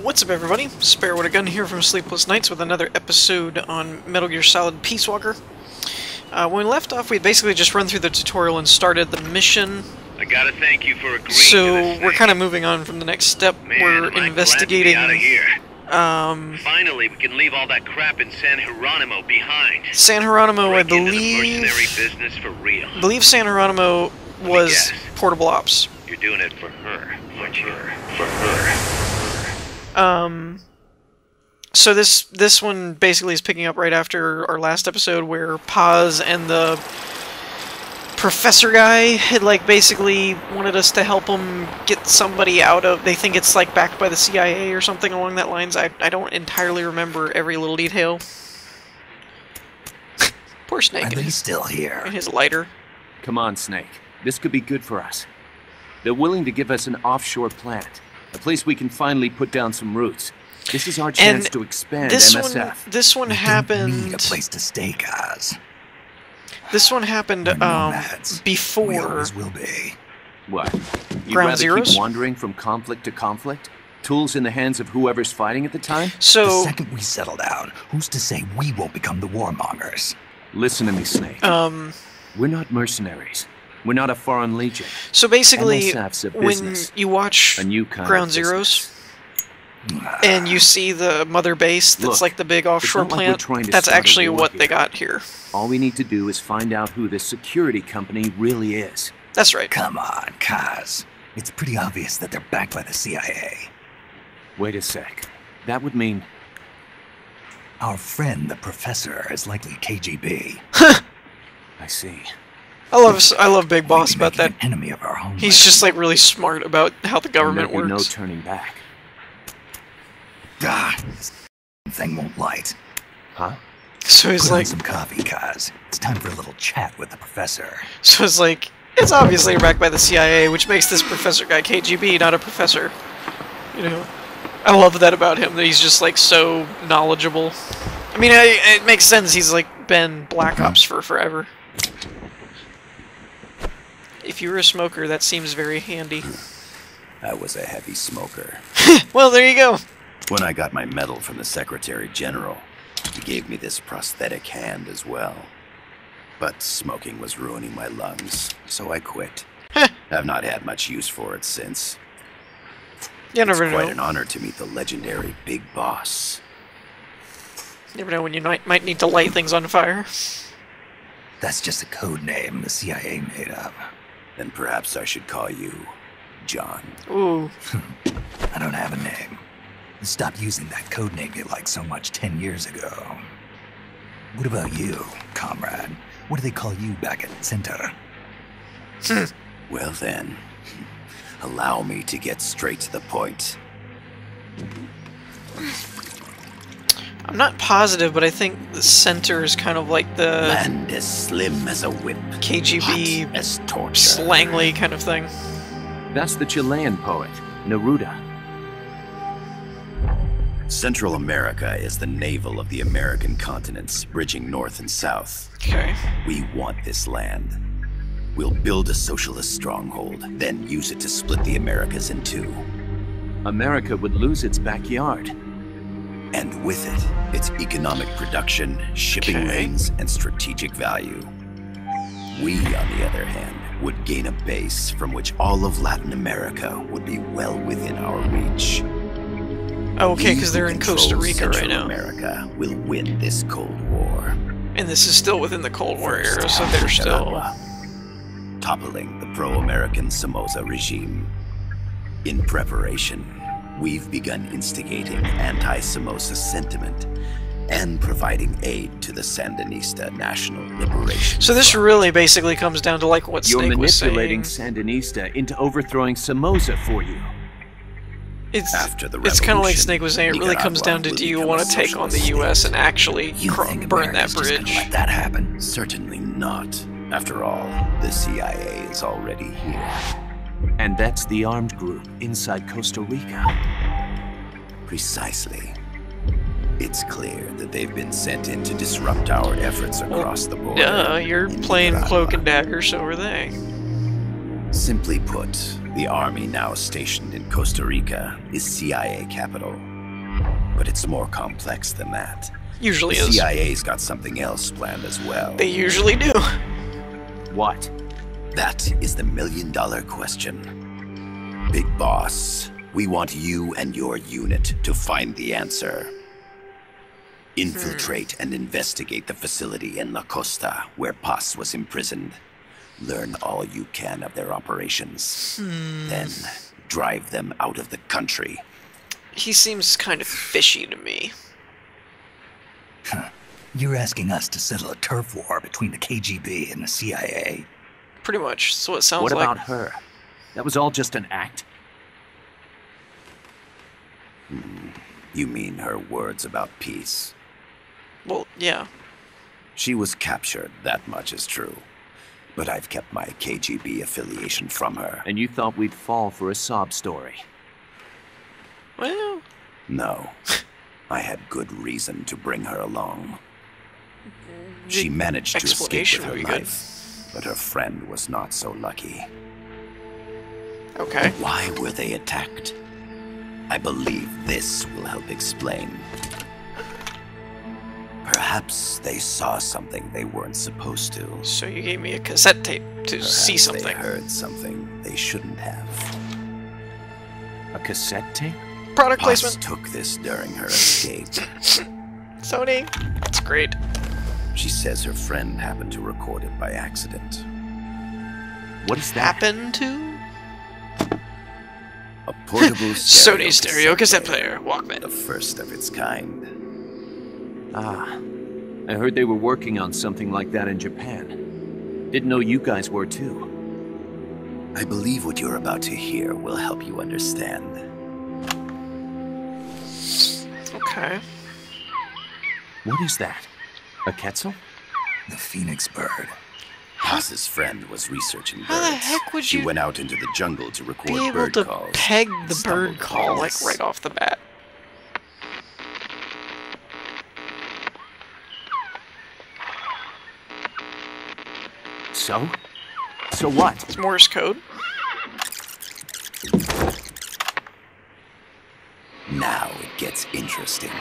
What's up, everybody? Spare with a Gun here from Sleepless Nights with another episode on Metal Gear Solid Peace Walker. When we left off, we basically just run through the tutorial and started the mission. I gotta thank you for agreeing So to this we're thing. kind of moving on from the next step. Man, we're am I investigating. glad to be out of here. Finally, we can leave all that crap in San Geronimo behind. San Geronimo, I Break into the believe. mercenary business for real. I believe San Geronimo was guess. Portable Ops. You're doing it for her, aren't you? For her. So this one basically is picking up right after our last episode where Paz and the professor guy had basically wanted us to help him get somebody out of, they think it's backed by the CIA or something along that lines. I don't entirely remember every little detail. Poor Snake. Are they still here? And his lighter. Come on, Snake. This could be good for us. They're willing to give us an offshore plant, a place we can finally put down some roots. This is our chance to expand MSF. This one happened. Need a place to stay, guys. This one happened before. We always will be. What? You'd Ground rather Zeroes? keep wandering from conflict to conflict? Tools in the hands of whoever's fighting at the time? The So second we settle down, who's to say we won't become the warmongers? Listen to me, Snake. We're not mercenaries. We're not a foreign legion. so basically, MSF's a when business. you watch A new kind Ground of business. Zeroes and you see the mother base that's Look, the big offshore not like we're plant, trying to that's start a actually war what here. they got here. All we need to do is find out who this security company really is. That's right. Come on, Kaz. It's pretty obvious that they're backed by the CIA. Wait a sec. That would mean... Our friend, the professor, is likely KGB. I see. I love Big Boss Maybe about that. making an enemy of our homeland. He's just really smart about how the government There'll be no works. turning back. This thing won't light. Huh? So he's Put on like, some coffee, Kaz. It's time for a little chat with the professor. it's obviously backed by the CIA, which makes this professor guy KGB, not a professor. You know, I love that about him, that he's just so knowledgeable. I mean, it makes sense. He's been Black Ops for forever. If you were a smoker, that seems very handy. I was a heavy smoker. Well, there you go. When I got my medal from the Secretary General, he gave me this prosthetic hand as well. But smoking was ruining my lungs, so I quit. I've not had much use for it since. You never It's quite know. an honor to meet the legendary Big Boss. You never know when you might need to light things on fire. That's just a code name the CIA made up. Then perhaps I should call you John. Ooh. I don't have a name. You stopped using that code name you liked so much 10 years ago. What about you, comrade? What do they call you back at Center? Well then, allow me to get straight to the point. I'm not positive, but I think the center is kind of like the Land as slim as a whip, KGB hot as torture. slangly kind of thing. That's the Chilean poet, Neruda. Central America is the navel of the American continents, bridging north and south. Okay. We want this land. We'll build a socialist stronghold, then use it to split the Americas in two. America would lose its backyard. And with it, its economic production, shipping Okay. lanes, and strategic value. We, on the other hand, would gain a base from which all of Latin America would be well within our reach. Oh, okay, We because who they're in Costa control Rica right Central now. America will win this Cold War. And this is still within the Cold War First, era, so they're still... Nicaragua, toppling the pro-American Somoza regime. In preparation, we've begun instigating anti-Somoza sentiment and providing aid to the Sandinista National Liberation So this Front. really basically comes down to what You're Snake was saying. manipulating Sandinista into overthrowing Somoza for you. After the It's kind of like revolution, Snake was saying, it really comes down to, Nicaragua do you will want to become a take on the socialist US state. and actually You think burn that America's just gonna bridge? let that happen? Certainly not. After all, the CIA is already here. And that's the armed group inside Costa Rica. Precisely. It's clear that they've been sent in to disrupt our efforts across the border. Duh, you're in playing Nicaragua. Cloak and Dagger, so are they. Simply put, the army now stationed in Costa Rica is CIA capital, but it's more complex than that. Usually the is. CIA's got something else planned as well. They usually do. What? That is the million-dollar question. Big Boss, we want you and your unit to find the answer. Infiltrate and investigate the facility in La Costa, where Paz was imprisoned. Learn all you can of their operations. Then drive them out of the country. He seems kind of fishy to me. You're asking us to settle a turf war between the KGB and the CIA? Pretty much. So it sounds like. What like. about her? That was all just an act? You mean her words about peace? Well, yeah. She was captured, that much is true. But I've kept my KGB affiliation from her. And you thought we'd fall for a sob story? Well... No. I had good reason to bring her along. She managed to escape with her life, but her friend was not so lucky. Okay. Why were they attacked? I believe this will help explain. Perhaps they saw something they weren't supposed to. So you gave me a cassette tape to see something. They heard something they shouldn't have. A cassette tape? Product Paz placement. took this during her escape. Sony. That's great. She says her friend happened to record it by accident. What is that? Happen to? A portable Sony stereo cassette player. Walkman. The first of its kind. Ah. I heard they were working on something like that in Japan. Didn't know you guys were too. I believe what you're about to hear will help you understand. Okay. What is that? A Quetzal? The phoenix bird. Paz's friend was researching birds. How the heck would you She went out into the jungle to record be able bird to calls. peg the bird Stumbled call, upon like, this. right off the bat? So? So what? It's Morse code. Now it gets interesting.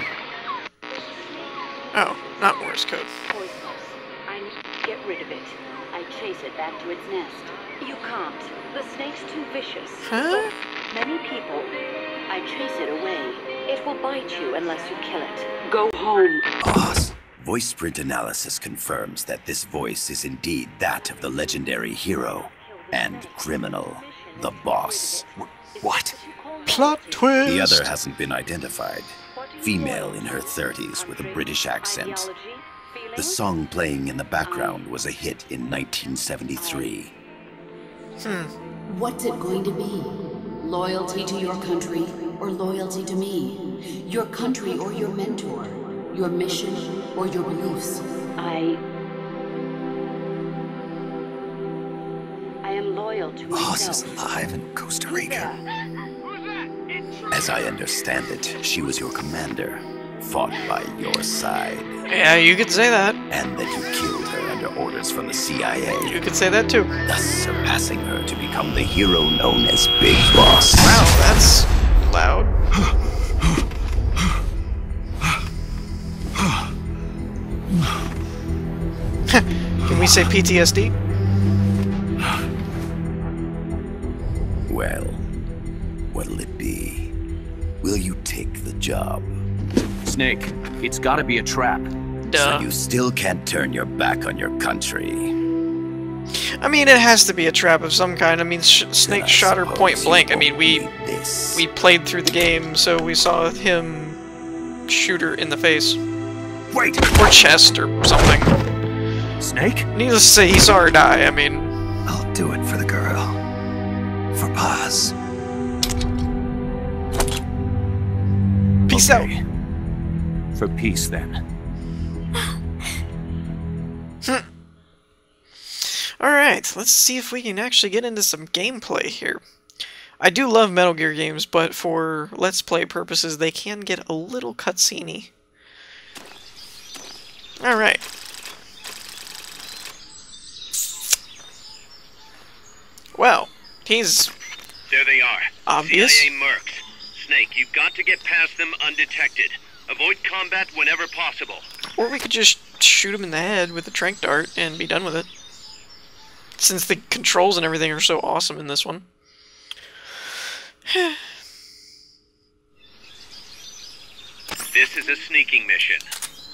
Oh, not Morse code. Poisonous. I need to get rid of it. I chase it back to its nest. You can't. The snake's too vicious. Huh? Many people. I chase it away. It will bite you unless you kill it. Go home. Boss. Voice print analysis confirms that this voice is indeed that of the legendary hero and criminal, the boss. What? Plot twist! The other hasn't been identified. Female in her 30s with a British accent. The song playing in the background was a hit in 1973. What's it going to be? Loyalty to your country or loyalty to me? Your country or your mentor? Your mission or your beliefs? I am loyal to Boss is myself. alive in Costa Rica. As I understand it, she was your commander, fought by your side, Yeah, you could say that. and that you killed her under orders from the CIA, You could say that too. thus surpassing her to become the hero known as Big Boss. Wow, that's loud. Can we say PTSD? Well, what'll it be? Will you take the job? Snake, it's gotta be a trap. Duh. So you still can't turn your back on your country. I mean, it has to be a trap of some kind. I mean, Snake I shot her suppose point you blank. I mean, only need this. we played through the game, so we saw him shoot her in the face. Wait! Or chest, or something. Snake? Needless to say, he saw her die. I mean... I'll do it for the girl. For Paz. Peace Okay. For peace, then. Alright, let's see if we can actually get into some gameplay here. I do love Metal Gear games, but for Let's Play purposes, they can get a little cutscene-y. Alright. Well, he's There they are. obvious. CIA mercs. Snake, you've got to get past them undetected. Avoid combat whenever possible. Or we could just shoot him in the head with a tranq dart and be done with it. Since the controls and everything are so awesome in this one. This is a sneaking mission.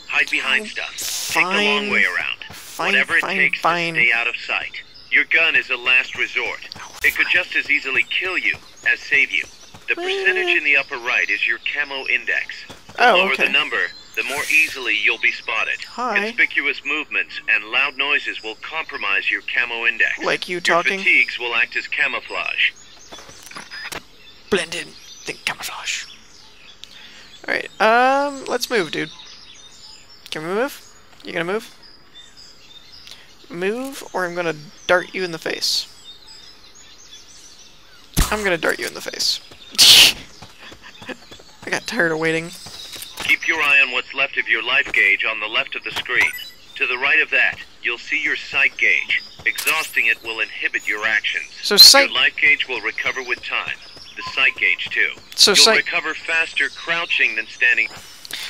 Hide behind stuff. Take the long way around. Whatever it takes to stay out of sight. Your gun is a last resort. It could just as easily kill you as save you. The percentage in the upper right is your camo index. The lower the number, the more easily you'll be spotted. Conspicuous movements and loud noises will compromise your camo index. Like you talking? Your fatigues will act as camouflage. Blend in. Think camouflage. Alright, let's move, dude. Can we move? You gonna move? Move, or I'm gonna dart you in the face. I'm gonna dart you in the face. I got tired of waiting. Keep your eye on what's left of your life gauge on the left of the screen. To the right of that, you'll see your sight gauge. Exhausting it will inhibit your actions. So sight... Your life gauge will recover with time. The sight gauge, too. So you'll recover faster crouching than standing.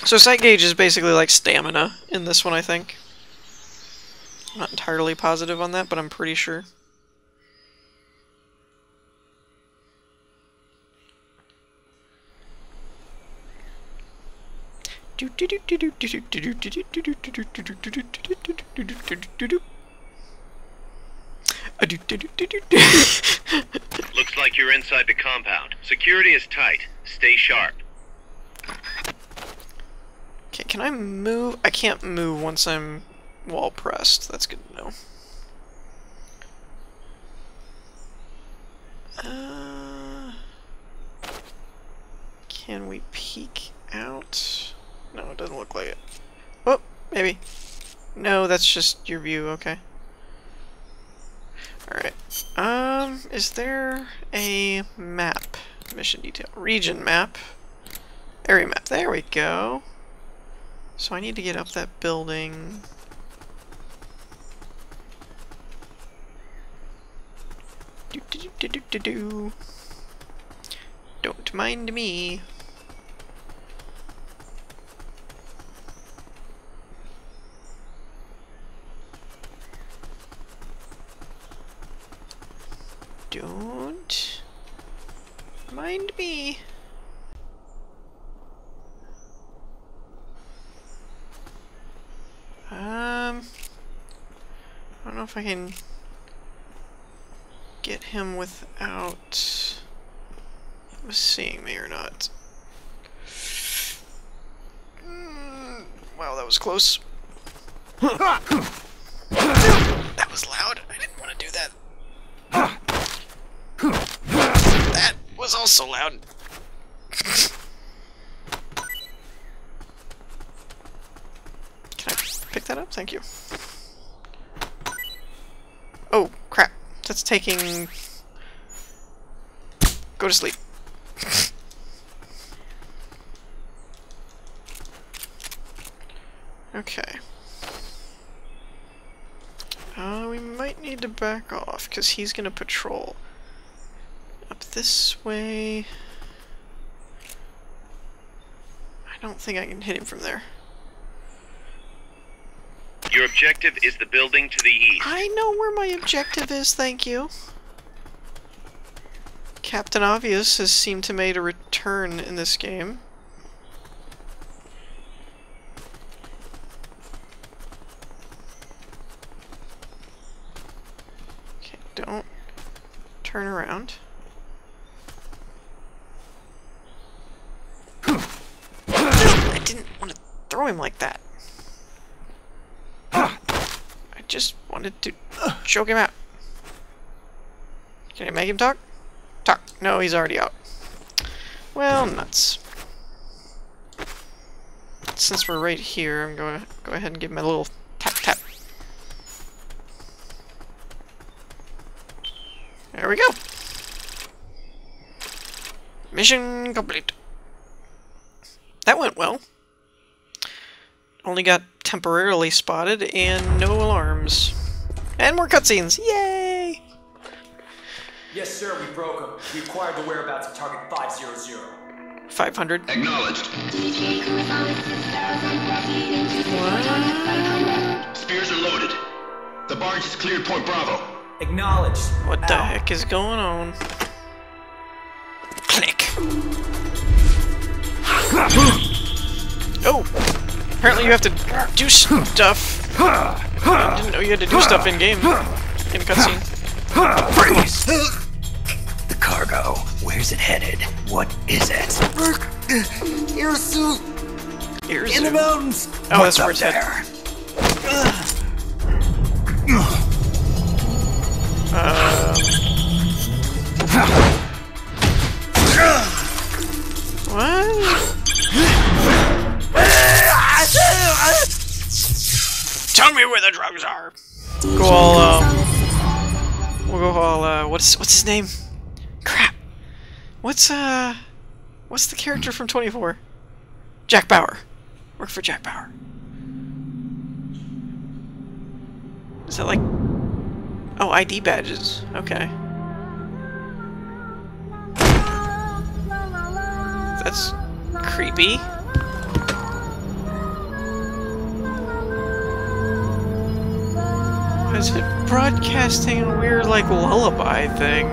So sight gauge is basically like stamina in this one, I think. I'm not entirely positive on that, but I'm pretty sure. Looks like you're inside the compound. Security is tight. Stay sharp. Okay, can I move? I can't move once I'm wall pressed. That's good to know. Can we peek out? No, it doesn't look like it. Oh, maybe. No, that's just your view, okay. Alright. Is there a map? Mission detail. Region map. Area map. There we go. So I need to get up that building. Do. Don't mind me. Don't mind me. I don't know if I can get him without seeing me or not. Wow, that was close. That was loud. I didn't want to do that. That was also loud. Can I pick that up? Thank you. Oh, crap. That's taking... Go to sleep. Okay. We might need to back off, because he's gonna patrol. Up this way... I don't think I can hit him from there. Your objective is the building to the east. I know where my objective is, thank you. Captain Obvious has seemed to make a return in this game. Okay, don't turn around. I didn't want to throw him like that. I just wanted to choke him out. Can I make him talk? Talk. No, he's already out. Well, nuts. Since we're right here, I'm going to go ahead and give him a little tap tap. There we go. Mission complete. That went well. Only got temporarily spotted and no alarms. And more cutscenes. Yay! Yes, sir, we broke him. We acquired the whereabouts of target 500. 500. Acknowledged. What? Spears are loaded. The barge has cleared Point Bravo. Acknowledged. What the heck is going on? Click. Oh! Apparently you have to do stuff. I didn't know you had to do stuff in-game. In cutscene. Freeze! The cargo. Where's it headed? What is it? Irisu! In the mountains! Oh, that's where it's headed. What? Tell me where the drugs are. Go all, we'll go all, what's his name? Crap. What's the character from 24? Jack Bauer. Work for Jack Bauer. Is that like... Oh, ID badges. Okay. That's creepy. Why is it broadcasting a weird, like, lullaby thing?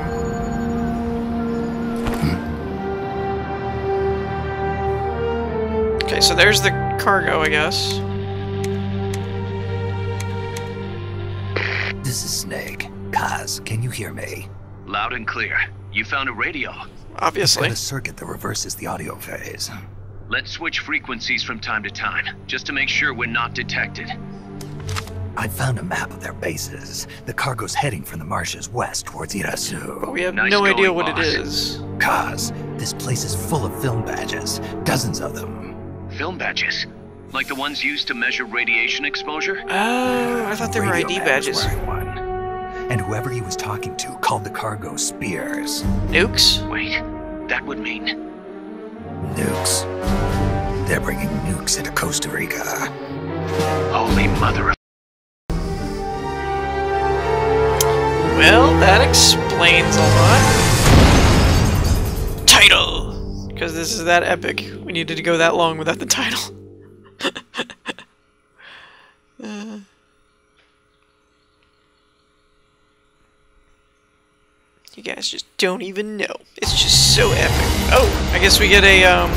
Okay, so there's the cargo, I guess. This is Snake. Kaz, can you hear me? Loud and clear. You found a radio. Obviously. I've got a circuit that reverses the audio phase. Let's switch frequencies from time to time, just to make sure we're not detected. I found a map of their bases. The cargo's heading from the marshes west towards Irasu. But we have Nice no going, idea what boss. it is. Kaz, this place is full of film badges. Dozens of them. Film badges? Like the ones used to measure radiation exposure? Oh, I thought they were Radio ID man was badges. wearing one. And whoever he was talking to called the cargo Spears. Nukes? Wait, that would mean... Nukes. They're bringing nukes into Costa Rica. Holy mother of... Well, that explains a lot. Title! Because this is that epic. We needed to go that long without the title. You guys just don't even know. It's just so epic. Oh, I guess we get a,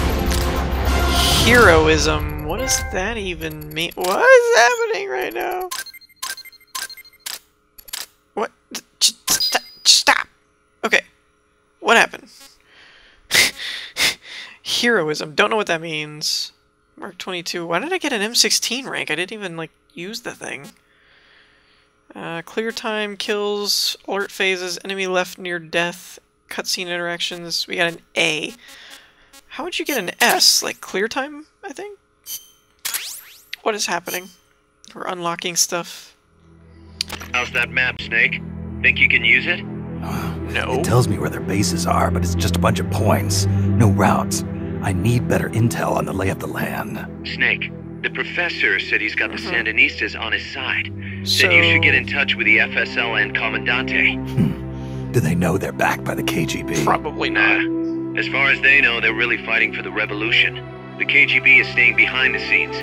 heroism. What does that even mean? What is happening right now? What? Stop! Okay. What happened? Heroism. Don't know what that means. Mark 22. Why did I get an M16 rank? I didn't even, like, use the thing. Clear time, kills, alert phases, enemy left near death, cutscene interactions. We got an A. How would you get an S? Like, clear time, I think? What is happening? We're unlocking stuff. How's that map, Snake? Think you can use it? No. It tells me where their bases are, but it's just a bunch of points. No routes. I need better intel on the lay of the land. Snake, the professor said he's got the Sandinistas on his side. So... Said you should get in touch with the FSL and Commandante. Do they know they're backed by the KGB? Probably not. As far as they know, they're really fighting for the revolution. The KGB is staying behind the scenes.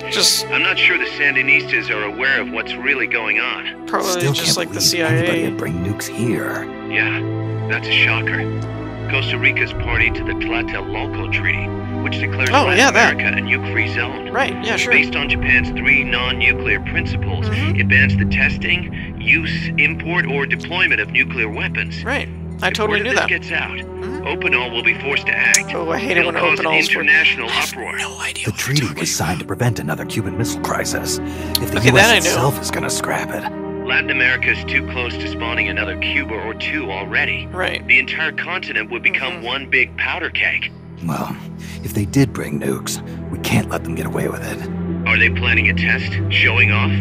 I'm not sure the Sandinistas are aware of what's really going on. Probably Still just can't like the believe anybody CIA. would bring nukes here. Yeah, that's a shocker. Costa Rica's party to the Tlatelolco Treaty, which declares Latin America a nuke-free zone. Right, yeah, sure. Based on Japan's 3 non-nuclear principles, it bans the testing, use, import, or deployment of nuclear weapons. Right. I totally knew that. If this gets out, Opinol will be forced to act. Oh, I hate it when Opinol's international uproar. No idea. The treaty was signed to prevent another Cuban Missile Crisis. If the Okay, that I US know. itself is gonna scrap it. Latin America is too close to spawning another Cuba or two already. Right. The entire continent would become one big powder keg. Well, if they did bring nukes, we can't let them get away with it. Are they planning a test? Showing off?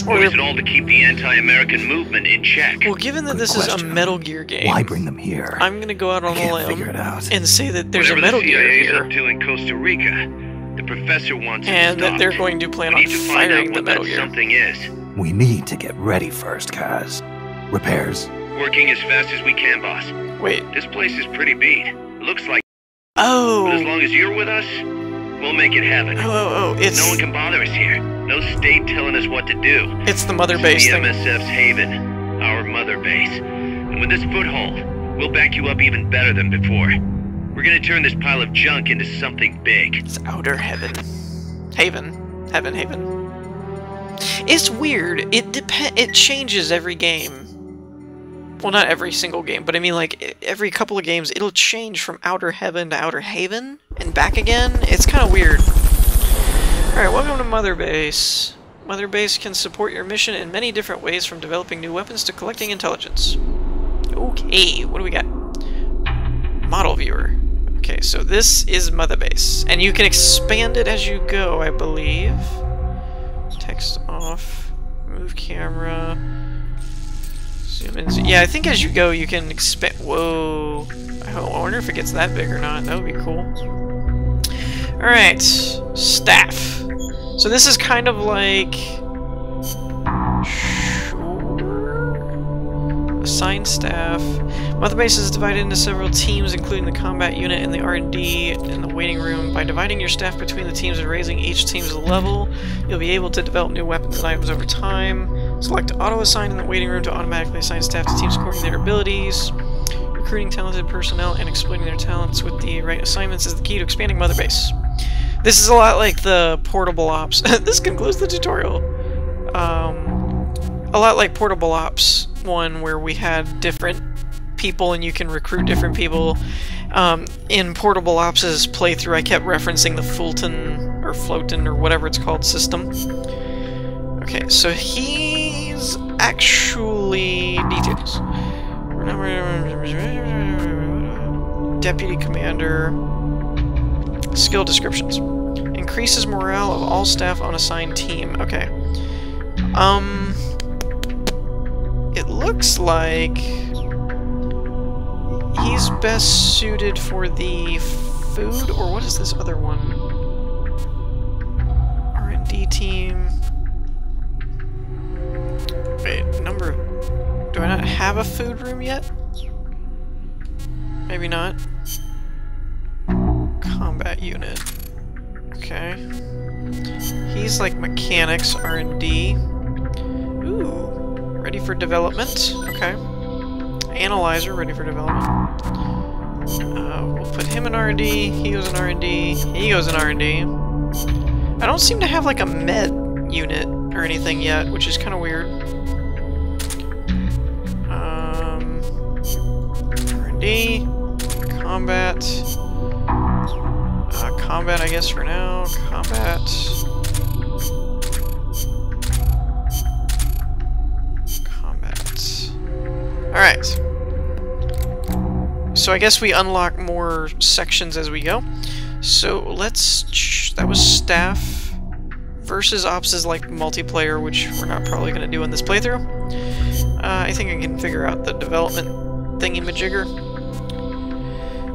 Or is it all to keep the anti-American movement in check? Well, given that Good this is a question. Metal Gear game, Why bring them here? I'm gonna go out on a can't figure limb it out. and say that there's a Whatever Metal the Gear CIA's here, up to in Costa Rica, the professor wants it and that stopped. they're going to plan We on need to find out firing the what Metal that Gear. something is. We need to get ready first, Kaz. Repairs? Working as fast as we can, boss. Wait. This place is pretty beat. Looks like Oh! But as long as you're with us, we'll make it happen. It's... No one can bother us here. No state telling us what to do. It's the mother base thing. The MSF's haven. Our mother base. And with this foothold, we'll back you up even better than before. We're gonna turn this pile of junk into something big. It's outer heaven. Haven. Haven. It's weird. It changes every game. Well, not every single game, but I mean, like, every couple of games, it'll change from outer heaven to outer haven, and back again. It's kind of weird. Alright, welcome to Mother Base. Mother Base can support your mission in many different ways, from developing new weapons to collecting intelligence. Okay, what do we got? Model viewer. Okay, so this is Mother Base, and you can expand it as you go, I believe. Text off. Move camera. Zoom in. Yeah, I think as you go, you can expand. Whoa! I wonder if it gets that big or not. That would be cool. All right, staff. So this is kind of like assigned staff. Mother Base is divided into several teams, including the combat unit and the R&D in the waiting room. By dividing your staff between the teams and raising each team's level, you'll be able to develop new weapons and items over time. Select auto-assign in the waiting room to automatically assign staff to teams according to their abilities. Recruiting talented personnel and exploiting their talents with the right assignments is the key to expanding Mother Base. This is a lot like the Portable Ops. This concludes the tutorial. A lot like Portable Ops 1, where we had different people and you can recruit different people. In Portable Ops' playthrough, I kept referencing the Fulton or Floaton or whatever it's called system. Okay, so he's actually details. Deputy Commander. Skill descriptions. Increases morale of all staff on assigned team. Okay. It looks like he's best suited for the food, or what is this other one? R&D team. Wait, number... Do I not have a food room yet? Maybe not. Combat unit. Okay. He's like mechanics, R&D. Ooh. Ready for development. Okay. Analyzer, ready for development. We'll put him in R&D. He goes in R&D. He goes in R&D. I don't seem to have like a med unit or anything yet, which is kind of weird. R&D. Combat. Combat, I guess, for now. Combat. Alright. So I guess we unlock more sections as we go. So let's... That was staff. Versus Ops is like multiplayer, which we're not probably going to do in this playthrough. I think I can figure out the development thingy-majigger.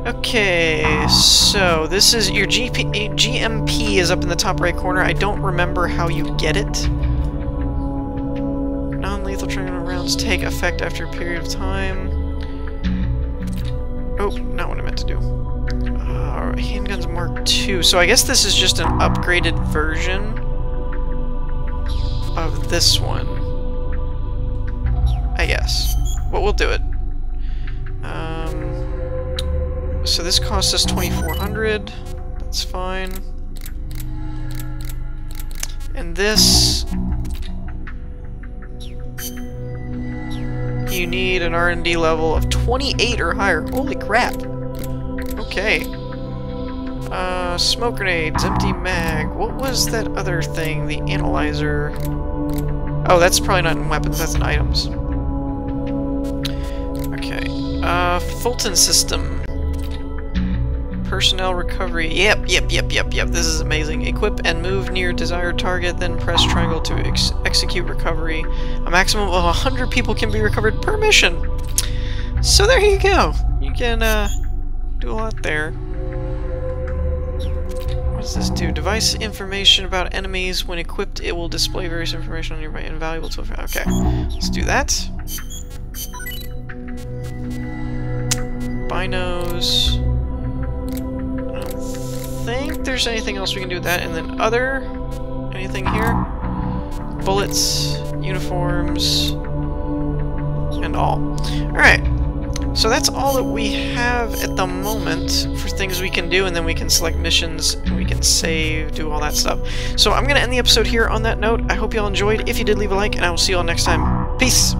Okay, so this is your GMP is up in the top right corner. I don't remember how you get it. Non-lethal training rounds take effect after a period of time. Oh, not what I meant to do. Handguns Mark II. So I guess this is just an upgraded version of this one. I guess. But we'll do it. So this costs us 2,400. That's fine. And this... You need an R&D level of 28 or higher. Holy crap. Okay. Smoke grenades, empty mag. What was that other thing? The analyzer. Oh, that's probably not in weapons, that's in items. Okay. Fulton system. Personnel recovery. Yep. This is amazing. Equip and move near desired target, then press triangle to execute recovery. A maximum of 100 people can be recovered per mission. So there you go. You can do a lot there. What does this do? Device information about enemies. When equipped, it will display various information on your invaluable tool. Okay, let's do that. Binos. think there's anything else we can do with that. And then other... anything here? Bullets, uniforms, and all. Alright. So that's all that we have at the moment for things we can do, and then we can select missions, and we can save, do all that stuff. So I'm going to end the episode here on that note. I hope you all enjoyed. If you did, leave a like, and I will see you all next time. Peace!